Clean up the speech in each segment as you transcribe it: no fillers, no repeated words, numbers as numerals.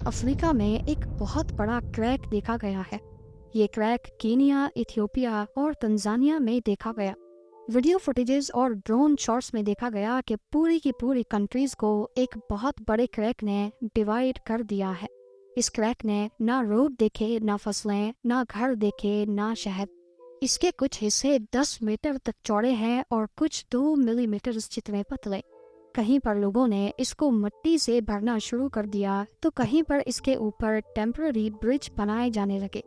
Africa में एक बहुत बड़ा क्रैक देखा गया है। ये क्रैक कीनिया, इथियोपिया और तंजानिया में देखा गया। वीडियो फुटेजेस और ड्रोन शॉट्स में देखा गया कि पूरी की पूरी कंट्रीज को एक बहुत बड़े क्रैक ने डिवाइड कर दिया है। इस क्रैक ने ना रोड देखे, ना फसलें, ना घर देखे, ना शहर। इसके कुछ हिस्से 10 मीटर तक चौड़े हैं और कुछ 2 मिलीमीटर जितने पतले। कहीं पर लोगों ने इसको मिट्टी से भरना शुरू कर दिया तो कहीं पर इसके ऊपर टेम्पररी ब्रिज बनाए जाने लगे।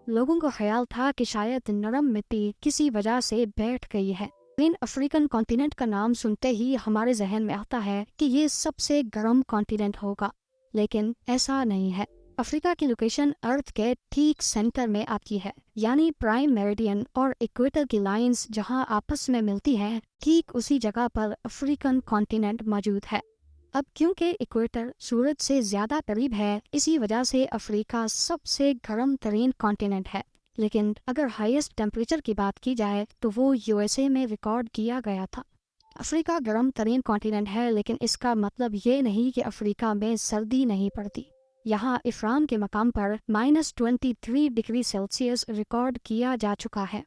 लोगों को ख्याल था कि शायद नरम मिट्टी किसी वजह से बैठ गई है। लेकिन अफ्रीकन कॉन्टिनेंट का नाम सुनते ही हमारे जहन में आता है कि ये सबसे गर्म कॉन्टिनेंट होगा, लेकिन ऐसा नहीं है। अफ्रीका की लोकेशन अर्थ के ठीक सेंटर में आती है, यानी प्राइम मेरिडियन और इक्वेटर की लाइंस जहां आपस में मिलती हैं, ठीक उसी जगह पर अफ्रीकन कॉन्टिनेंट मौजूद है। अब क्योंकि इक्वेटर सूरज से ज्यादा करीब है, इसी वजह से अफ्रीका सबसे गर्म तरीन कॉन्टिनेंट है। लेकिन अगर हाईएस्ट टेम्परेचर की बात की जाए तो वो यूएसए में रिकॉर्ड किया गया था। अफ्रीका गर्म तरीन कॉन्टिनेंट है, लेकिन इसका मतलब ये नहीं कि अफ्रीका में सर्दी नहीं पड़ती। यहाँ इफरान के मकाम पर -23 डिग्री सेल्सियस रिकॉर्ड किया जा चुका है।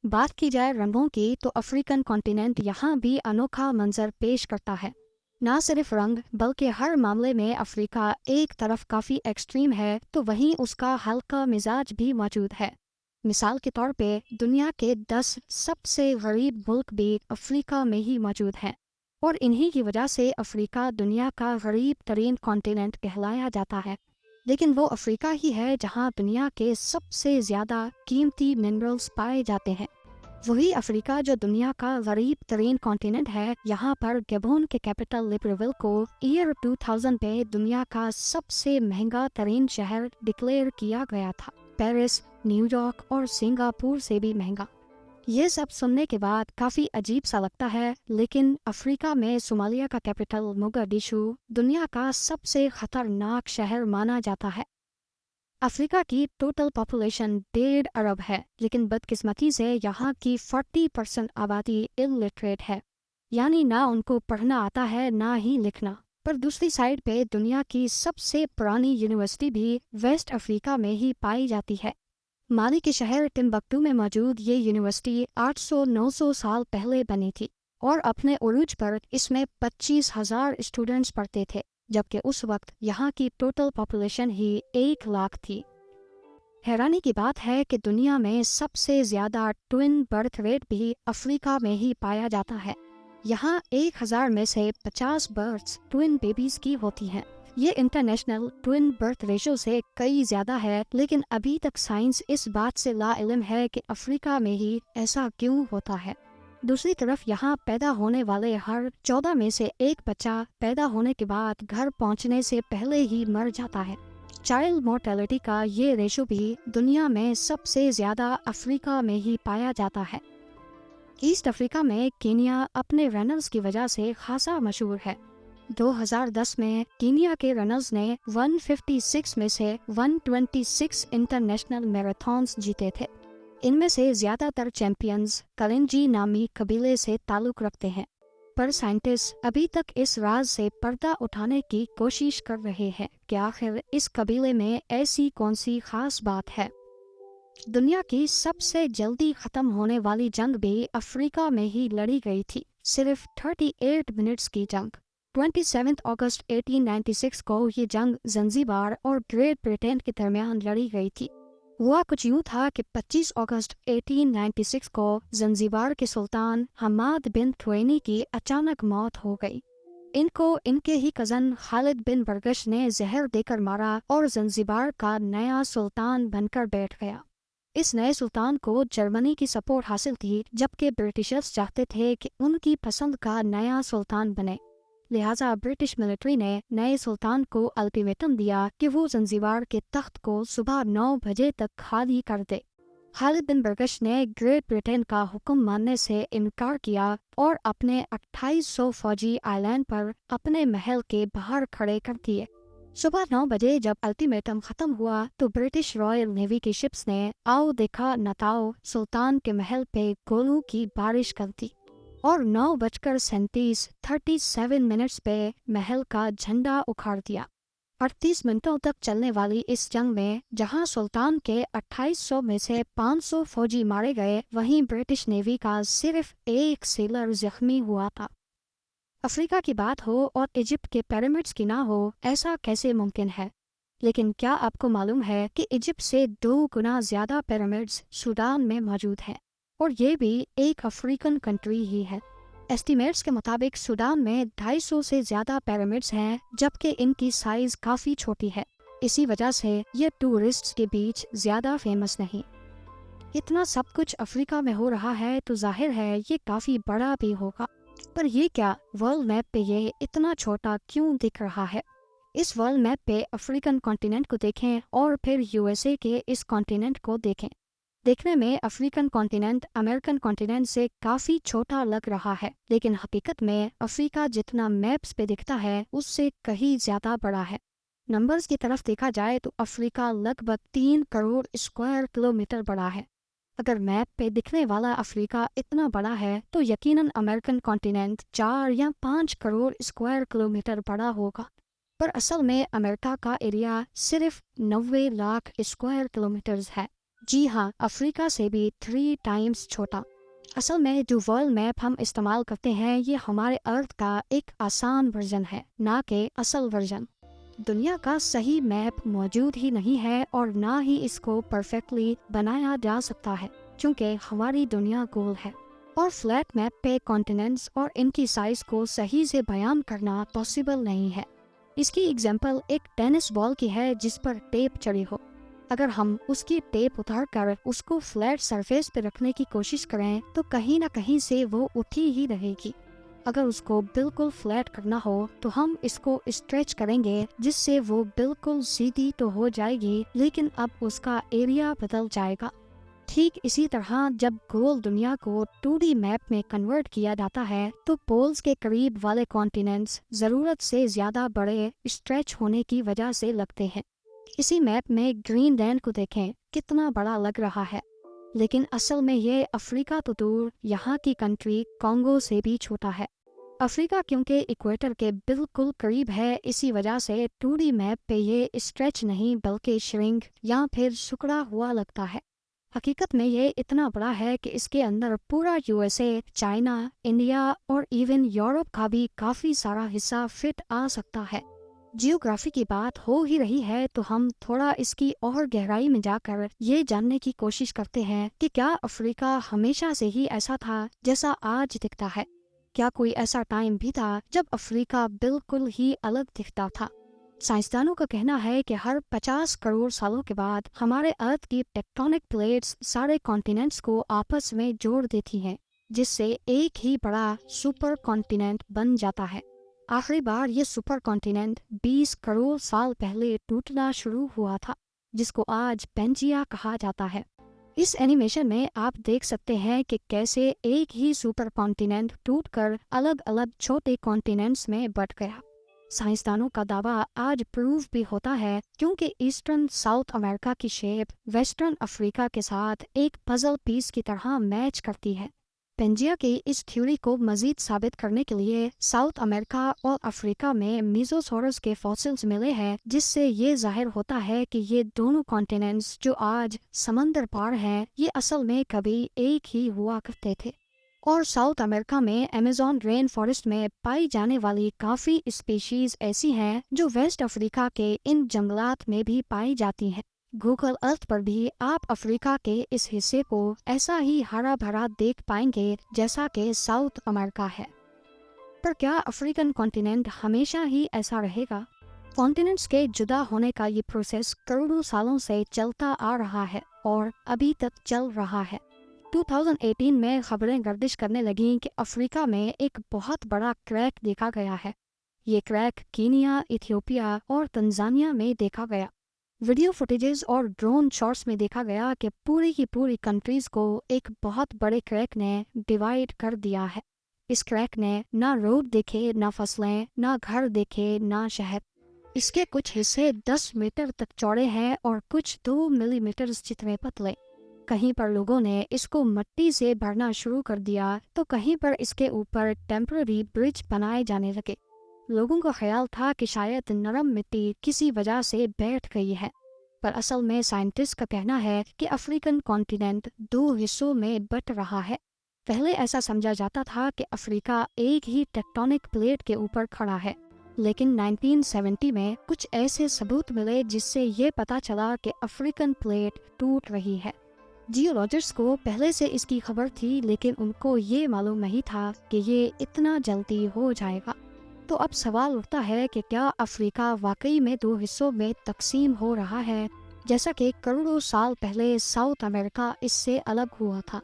बात की जाए रंगों की तो अफ्रीकन कॉन्टिनेंट यहाँ भी अनोखा मंजर पेश करता है। ना सिर्फ रंग बल्कि हर मामले में अफ्रीका एक तरफ काफ़ी एक्सट्रीम है तो वहीं उसका हल्का मिजाज भी मौजूद है। मिसाल के तौर पे दुनिया के 10 सबसे गरीब मुल्क भी अफ्रीका में ही मौजूद हैं और इन्हीं की वजह से अफ्रीका दुनिया का गरीब तरीन कॉन्टिनेंट कहलाया जाता है। लेकिन वो अफ्रीका ही है जहाँ दुनिया के सबसे ज़्यादा कीमती मिनरल्स पाए जाते हैं। वही अफ्रीका जो दुनिया का गरीब तरीन कॉन्टिनेंट है, यहाँ पर गैबोन के कैपिटल लिब्रेविल को ईयर 2000 पे दुनिया का सबसे महंगा तरीन शहर डिक्लेयर किया गया था। पेरिस, न्यूयॉर्क और सिंगापुर से भी महंगा। ये सब सुनने के बाद काफ़ी अजीब सा लगता है, लेकिन अफ्रीका में सोमालिया का कैपिटल मोगाडिशु दुनिया का सबसे खतरनाक शहर माना जाता है। अफ्रीका की टोटल पॉपुलेशन 1.5 अरब है, लेकिन बदकिस्मती से यहाँ की 40% आबादी इलिटरेट है, यानी ना उनको पढ़ना आता है ना ही लिखना। पर दूसरी साइड पे दुनिया की सबसे पुरानी यूनिवर्सिटी भी वेस्ट अफ्रीका में ही पाई जाती है। माली के शहर टिम्बक्टू में मौजूद ये यूनिवर्सिटी 800-900 साल पहले बनी थी और अपने उरूज पर इसमें 25,000 स्टूडेंट्स पढ़ते थे, जबकि उस वक्त यहाँ की टोटल पॉपुलेशन ही 1 लाख थी। हैरानी की बात है कि दुनिया में सबसे ज़्यादा ट्विन बर्थ रेट भी अफ्रीका में ही पाया जाता है। यहाँ 1000 में से 50 बर्थ्स ट्विन बेबीज़ की होती हैं। ये इंटरनेशनल ट्विन बर्थ रेशो से कई ज़्यादा है, लेकिन अभी तक साइंस इस बात से लाइल्म है कि अफ्रीका में ही ऐसा क्यों होता है। दूसरी तरफ यहाँ पैदा होने वाले हर 14 में से एक बच्चा पैदा होने के बाद घर पहुँचने से पहले ही मर जाता है। चाइल्ड मोर्टेलिटी का ये रेशो भी दुनिया में सबसे ज़्यादा अफ्रीका में ही पाया जाता है। ईस्ट अफ्रीका में कीनिया अपने रनर्स की वजह से खासा मशहूर है। 2010 में कीनिया के रनर्स ने 156 में से 126 इंटरनेशनल मैराथन्स जीते थे। इनमें से ज़्यादातर चैंपियंस कलिंजी नामी कबीले से ताल्लुक़ रखते हैं, पर साइंटिस्ट अभी तक इस राज से पर्दा उठाने की कोशिश कर रहे हैं कि आखिर इस कबीले में ऐसी कौन सी खास बात है। दुनिया की सबसे जल्दी ख़त्म होने वाली जंग भी अफ्रीका में ही लड़ी गई थी, सिर्फ 38 मिनट्स की जंग। 27 अगस्त 1896 को ये जंग ज़ंज़ीबार और ग्रेट ब्रिटेन के दरमियान लड़ी गई थी। हुआ कुछ यूँ था कि 25 अगस्त 1896 को ज़ंज़ीबार के सुल्तान हमाद बिन थुएनी की अचानक मौत हो गई। इनको इनके ही कज़न खालिद बिन बरगश ने जहर देकर मारा और ज़ंज़ीबार का नया सुल्तान बनकर बैठ गया। इस नए सुल्तान को जर्मनी की सपोर्ट हासिल थी, जबकि ब्रिटिशर्स चाहते थे कि उनकी पसंद का नया सुल्तान बने। लिहाजा ब्रिटिश मिलिट्री ने नए सुल्तान को अल्टीमेटम दिया कि वो ज़ंज़ीबार के तख्त को सुबह 9 बजे तक खाली कर दे। खालिद बिन बरगश ने ग्रेट ब्रिटेन का हुक्म मानने से इनकार किया और अपने 2800 फौजी आइलैंड पर अपने महल के बाहर खड़े कर दिए। सुबह 9 बजे जब अल्टीमेटम ख़त्म हुआ तो ब्रिटिश रॉयल नेवी की शिप्स ने आओ देखा नताओ सुल्तान के महल पे गोलों की बारिश कर दी और 9:37 पे महल का झंडा उखाड़ दिया। 38 मिनटों तक चलने वाली इस जंग में जहां सुल्तान के 2800 में से 500 फौजी मारे गए, वहीं ब्रिटिश नेवी का सिर्फ एक सेलर जख्मी हुआ था। अफ्रीका की बात हो और इजिप्ट के पिरामिड्स की ना हो, ऐसा कैसे मुमकिन है? लेकिन क्या आपको मालूम है कि इजिप्ट से 2 गुना ज्यादा पिरामिड्स सूडान में मौजूद हैं, और ये भी एक अफ्रीकन कंट्री ही है। एस्टिमेट्स के मुताबिक सूडान में 250 से ज्यादा पिरामिड्स हैं, जबकि इनकी साइज काफी छोटी है। इसी वजह से ये टूरिस्ट्स के बीच ज्यादा फेमस नहीं। इतना सब कुछ अफ्रीका में हो रहा है तो जाहिर है ये काफी बड़ा भी होगा, पर ये क्या वर्ल्ड मैप पे ये इतना छोटा क्यों दिख रहा है? इस वर्ल्ड मैप पे अफ्रीकन कॉन्टिनेंट को देखें और फिर यूएसए के इस कॉन्टिनेंट को देखें। देखने में अफ्रीकन कॉन्टिनेंट अमेरिकन कॉन्टिनेंट से काफी छोटा लग रहा है, लेकिन हकीकत में अफ्रीका जितना मैप्स पे दिखता है उससे कहीं ज्यादा बड़ा है। नंबर्स की तरफ देखा जाए तो अफ्रीका लगभग 3 करोड़ स्क्वायर किलोमीटर बड़ा है। अगर मैप पे दिखने वाला अफ्रीका इतना बड़ा है तो यकीनन अमेरिकन कॉन्टिनेंट 4 या 5 करोड़ स्क्वायर किलोमीटर बड़ा होगा। पर असल में अमेरिका का एरिया सिर्फ 90 लाख स्क्वायर किलोमीटर्स है। जी हाँ, अफ्रीका से भी 3 टाइम्स छोटा। असल में जो वर्ल्ड मैप हम इस्तेमाल करते हैं ये हमारे अर्थ का एक आसान वर्जन है, ना कि असल वर्जन। दुनिया का सही मैप मौजूद ही नहीं है और ना ही इसको परफेक्टली बनाया जा सकता है, क्योंकि हमारी दुनिया गोल है और फ्लैट मैप पे कॉन्टिनेंट्स और इनकी साइज को सही से बयान करना पॉसिबल नहीं है। इसकी एग्जाम्पल एक टेनिस बॉल की है जिस पर टेप चढ़ी हो। अगर हम उसकी टेप उतार कर उसको फ्लैट सरफेस पे रखने की कोशिश करें तो कहीं ना कहीं से वो उठी ही रहेगी। अगर उसको बिल्कुल फ्लैट करना हो तो हम इसको स्ट्रेच करेंगे, जिससे वो बिल्कुल सीधी तो हो जाएगी, लेकिन अब उसका एरिया बदल जाएगा। ठीक इसी तरह जब गोल दुनिया को 2D मैप में कन्वर्ट किया जाता है तो पोल्स के करीब वाले कॉन्टिनेंट्स जरूरत से ज्यादा बड़े स्ट्रेच होने की वजह से लगते हैं। इसी मैप में ग्रीनलैंड को देखें, कितना बड़ा लग रहा है, लेकिन असल में ये अफ्रीका तो दूर, यहाँ की कंट्री कॉन्गो से भी छोटा है। अफ्रीका क्योंकि इक्वेटर के बिल्कुल करीब है, इसी वजह से 2D मैप पे ये स्ट्रेच नहीं बल्कि श्रिंक या फिर सिकुड़ा हुआ लगता है। हकीकत में ये इतना बड़ा है कि इसके अंदर पूरा यूएसए, चाइना, इंडिया और इवन यूरोप का भी काफी सारा हिस्सा फिट आ सकता है। जियोग्राफी की बात हो ही रही है तो हम थोड़ा इसकी और गहराई में जाकर ये जानने की कोशिश करते हैं कि क्या अफ्रीका हमेशा से ही ऐसा था जैसा आज दिखता है? क्या कोई ऐसा टाइम भी था जब अफ्रीका बिल्कुल ही अलग दिखता था? साइंसदानों का कहना है कि हर 50 करोड़ सालों के बाद हमारे अर्थ की टेक्टोनिक प्लेट्स सारे कॉन्टिनेंट्स को आपस में जोड़ देती हैं, जिससे एक ही बड़ा सुपर कॉन्टिनेंट बन जाता है। आखिरी बार ये सुपर कॉन्टिनेंट 20 करोड़ साल पहले टूटना शुरू हुआ था, जिसको आज पेंजिया कहा जाता है। इस एनिमेशन में आप देख सकते हैं कि कैसे एक ही सुपर कॉन्टिनेंट टूटकर अलग अलग छोटे कॉन्टिनेंट्स में बट गया। साइंसदानों का दावा आज प्रूव भी होता है, क्योंकि ईस्टर्न साउथ अमेरिका की शेप वेस्टर्न अफ्रीका के साथ एक पजल पीस की तरह मैच करती है। पेंजिया की इस थ्योरी को मजीद साबित करने के लिए साउथ अमेरिका और अफ्रीका में मीजोसॉरस के फॉसिल्स मिले हैं, जिससे ये जाहिर होता है कि ये दोनों कॉन्टिनेंट्स जो आज समंदर पार हैं, ये असल में कभी एक ही हुआ करते थे। और साउथ अमेरिका में अमेज़न रेन फॉरेस्ट में पाई जाने वाली काफ़ी स्पीशीज ऐसी हैं जो वेस्ट अफ्रीका के इन जंगलात में भी पाई जाती हैं। गूगल अर्थ पर भी आप अफ्रीका के इस हिस्से को ऐसा ही हरा भरा देख पाएंगे जैसा कि साउथ अमेरिका है। पर क्या अफ्रीकन कॉन्टिनेंट हमेशा ही ऐसा रहेगा? कॉन्टिनेंट्स के जुदा होने का ये प्रोसेस करोड़ों सालों से चलता आ रहा है और अभी तक चल रहा है। 2018 में खबरें गर्दिश करने लगीं कि अफ्रीका में एक बहुत बड़ा क्रैक देखा गया है। ये क्रैक कीनिया, इथियोपिया और तंजानिया में देखा गया। वीडियो फुटेजेस और ड्रोन शॉट्स में देखा गया कि पूरी की पूरी कंट्रीज को एक बहुत बड़े क्रैक ने डिवाइड कर दिया है। इस क्रैक ने ना रोड देखे, ना फसलें, ना घर देखे, ना शहर। इसके कुछ हिस्से 10 मीटर तक चौड़े हैं और कुछ 2 मिलीमीटर जितने पतले। कहीं पर लोगों ने इसको मिट्टी से भरना शुरू कर दिया तो कहीं पर इसके ऊपर टेम्पररी ब्रिज बनाए जाने लगे। लोगों का ख्याल था कि शायद नरम मिट्टी किसी वजह से बैठ गई है, पर असल में साइंटिस्ट का कहना है कि अफ्रीकन कॉन्टिनेंट 2 हिस्सों में बट रहा है। पहले ऐसा समझा जाता था कि अफ्रीका एक ही टेक्टोनिक प्लेट के ऊपर खड़ा है, लेकिन 1970 में कुछ ऐसे सबूत मिले जिससे ये पता चला कि अफ्रीकन प्लेट टूट रही है। जियोलॉजिस्ट्स को पहले से इसकी खबर थी, लेकिन उनको ये मालूम नहीं था कि ये इतना जल्दी हो जाएगा। तो अब सवाल उठता है कि क्या अफ्रीका वाकई में 2 हिस्सों में तकसीम हो रहा है, जैसा कि करोड़ों साल पहले साउथ अमेरिका इससे अलग हुआ था?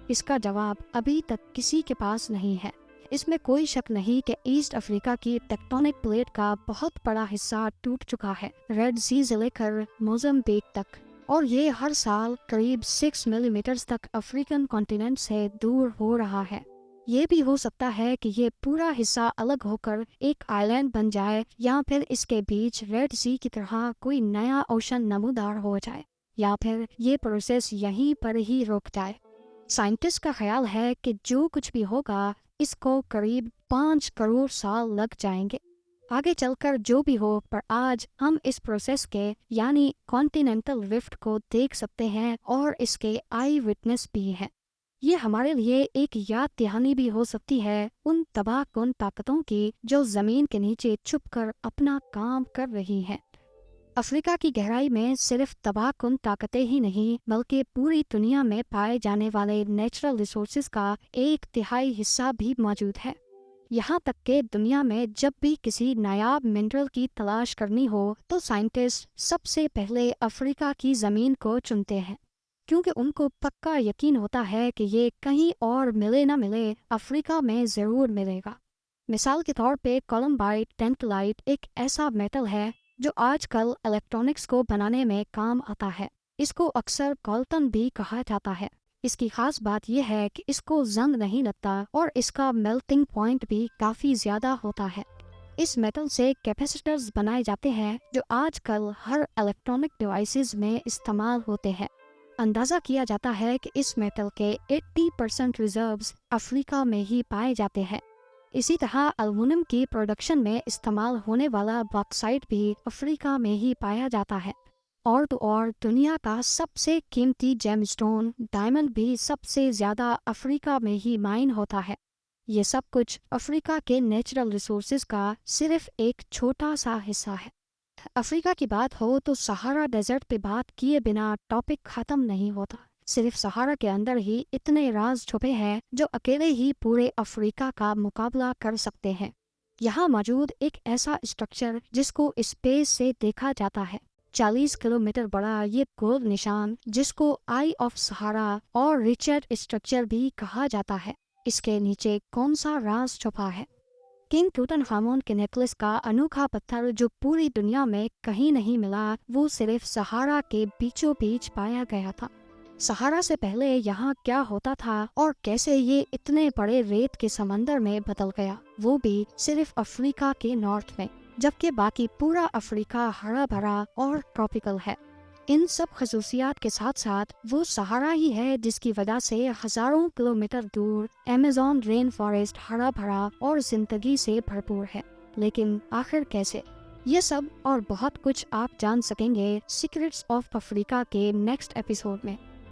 इसका जवाब अभी तक किसी के पास नहीं है। इसमें कोई शक नहीं कि ईस्ट अफ्रीका की टेक्टोनिक प्लेट का बहुत बड़ा हिस्सा टूट चुका है, रेड सी से लेकर मोज़म्बिक तक, और ये हर साल करीब 6 मिलीमीटर तक अफ्रीकन कॉन्टिनेंट से दूर हो रहा है। ये भी हो सकता है कि ये पूरा हिस्सा अलग होकर एक आइलैंड बन जाए, या फिर इसके बीच रेड सी की तरह कोई नया ओशन नमूदार हो जाए, या फिर ये प्रोसेस यहीं पर ही रुक जाए। साइंटिस्ट का ख्याल है कि जो कुछ भी होगा, इसको करीब 5 करोड़ साल लग जाएंगे। आगे चलकर जो भी हो, पर आज हम इस प्रोसेस के यानी कॉन्टिनेंटल रिफ्ट को देख सकते हैं और इसके आई विटनेस भी हैं। ये हमारे लिए एक याद दहानी भी हो सकती है उन तबाहकुन ताकतों की जो जमीन के नीचे छुपकर अपना काम कर रही हैं। अफ्रीका की गहराई में सिर्फ तबाहकुन ताकतें ही नहीं, बल्कि पूरी दुनिया में पाए जाने वाले नेचुरल रिसोर्सेज का 1/3 हिस्सा भी मौजूद है। यहाँ तक कि दुनिया में जब भी किसी नायाब मिनरल की तलाश करनी हो तो साइंटिस्ट सबसे पहले अफ्रीका की ज़मीन को चुनते हैं, क्योंकि उनको पक्का यकीन होता है कि ये कहीं और मिले ना मिले, अफ्रीका में ज़रूर मिलेगा। मिसाल के तौर पे कोलम्बाइट टेंटलाइट एक ऐसा मेटल है जो आजकल इलेक्ट्रॉनिक्स को बनाने में काम आता है। इसको अक्सर कॉल्टन भी कहा जाता है। इसकी खास बात यह है कि इसको जंग नहीं लगता और इसका मेल्टिंग पॉइंट भी काफ़ी ज़्यादा होता है। इस मेटल से कैपेसिटर्स बनाए जाते हैं जो आजकल हर इलेक्ट्रॉनिक डिवाइसेस में इस्तेमाल होते हैं। अंदाज़ा किया जाता है कि इस मेटल के 80% रिजर्व्स अफ्रीका में ही पाए जाते हैं। इसी तरह एल्युमिनियम की प्रोडक्शन में इस्तेमाल होने वाला बॉक्साइट भी अफ्रीका में ही पाया जाता है। और तो और दुनिया का सबसे कीमती जेमस्टोन डायमंड भी सबसे ज़्यादा अफ्रीका में ही माइन होता है। ये सब कुछ अफ्रीका के नेचुरल रिसोर्सेज का सिर्फ एक छोटा सा हिस्सा है। अफ्रीका की बात हो तो सहारा डेजर्ट पे बात किए बिना टॉपिक ख़त्म नहीं होता। सिर्फ सहारा के अंदर ही इतने राज छुपे हैं जो अकेले ही पूरे अफ्रीका का मुकाबला कर सकते हैं। यहाँ मौजूद एक ऐसा स्ट्रक्चर जिसको स्पेस से देखा जाता है, 40 किलोमीटर बड़ा ये गोल निशान जिसको आई ऑफ सहारा और रिचर्ड स्ट्रक्चर भी कहा जाता है, इसके नीचे कौन सा राज छुपा है? किंग टूटनखामुन के नेकलेस का अनोखा पत्थर जो पूरी दुनिया में कहीं नहीं मिला, वो सिर्फ सहारा के बीचों बीच पाया गया था। सहारा से पहले यहाँ क्या होता था और कैसे ये इतने बड़े रेत के समंदर में बदल गया, वो भी सिर्फ अफ्रीका के नॉर्थ में, जबकि बाकी पूरा अफ्रीका हरा भरा और ट्रॉपिकल है। इन सब खसूसियात के साथ साथ वो सहारा ही है जिसकी वजह से हजारों किलोमीटर दूर अमेज़न रेन फॉरेस्ट हरा भरा और जिंदगी से भरपूर है। लेकिन आखिर कैसे? ये सब और बहुत कुछ आप जान सकेंगे सीक्रेट्स ऑफ अफ्रीका के नेक्स्ट एपिसोड में।